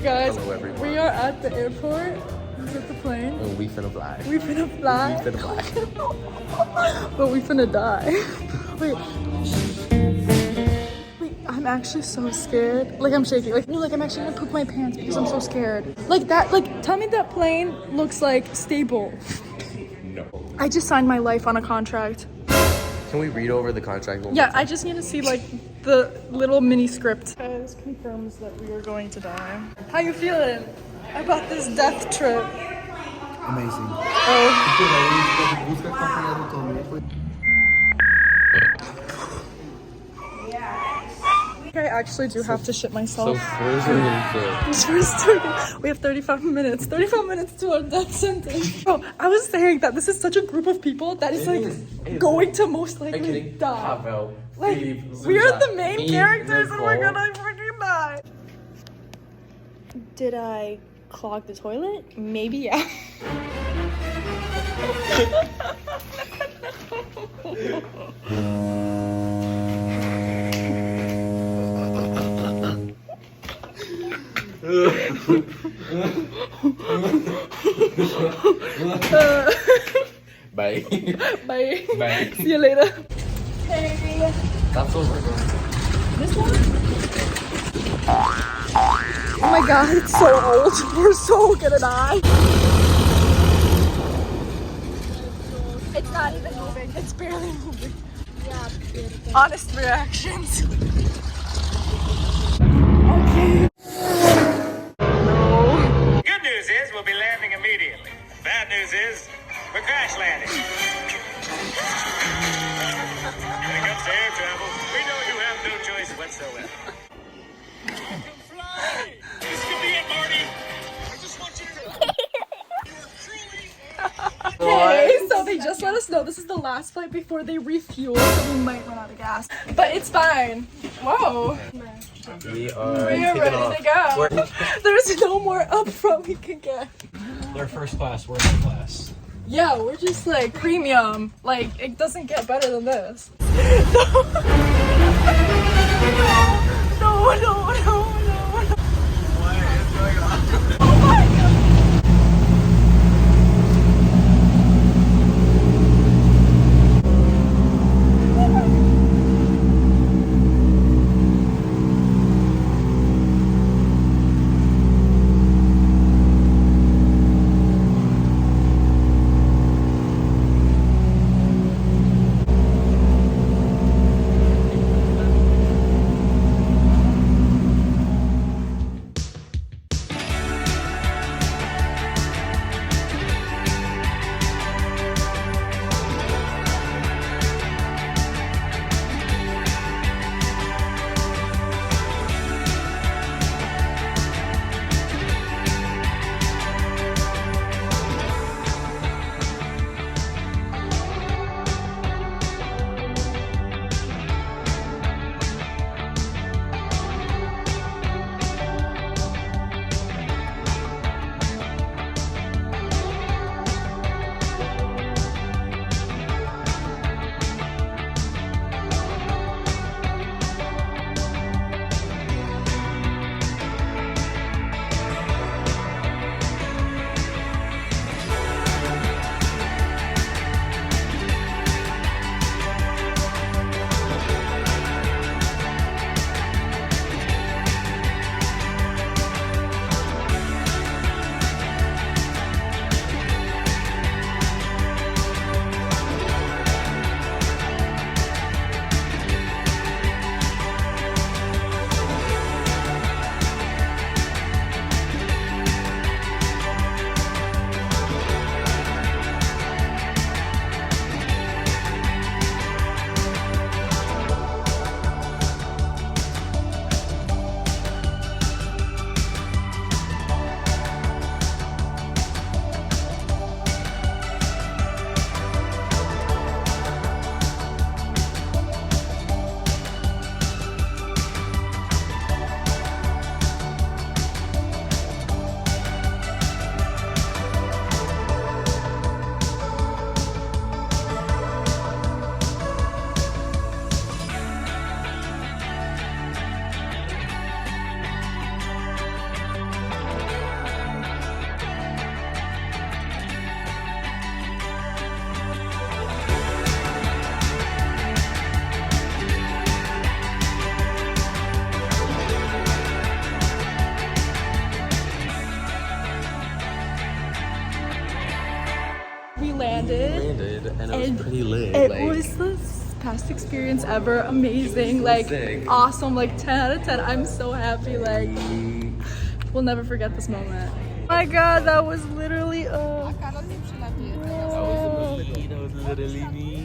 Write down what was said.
Guys, Hello, everyone. we are at the airport with the plane. And we finna fly. We finna fly. We finna fly. But we finna die. Wait. Wait, I'm actually so scared. Like, I'm shaking. Like, no, like, I'm actually gonna poop my pants because I'm so scared. Like, that, like, tell me that plane looks, like, stable. No. I just signed my life on a contract. Can we read over the contract? Yeah, I just need to see, like, the little mini script. This confirms that we are going to die. How you feeling about this death trip? Amazing. Oh. I actually do have to shit So myself. frozen and We have 35 minutes. 35 minutes to our death sentence. Bro, I was saying that this is such a group of people that is like going to most likely die. Pavel, Like, Philippe, we are Zuzan, the main me, characters and we're Nicole. gonna freaking die. Did I clog the toilet? Maybe, yeah. Bye. Bye. Bye. See you later. Hey. That's what we're going. This one? Oh my god, it's so old. We're so gonna die. It's not even moving. It's barely moving. Yeah. Honest reactions. Okay. No. Good news is we'll be landing immediately. Bad news is we're crash landing. When it comes to air travel, we know you have no choice whatsoever. Fly! This could be it, Marty. I just want you to know. You are truly. Okay, so they just let us know this is the last flight before they refuel, so we might run out of gas. But it's fine. Whoa. We are We're ready to go. There's no more up front we can get. They're first class, we're in class. Yeah, we're just like premium. Like, it doesn't get better than this. No, no, no, no, no. What is going on? Oh my god. We landed. And it was pretty lit. It like, was the best experience ever. Amazing. Like, sick. awesome. Like, 10 out of 10. I'm so happy. Like, we'll never forget this moment. Oh my god, that was literally. That was literally me.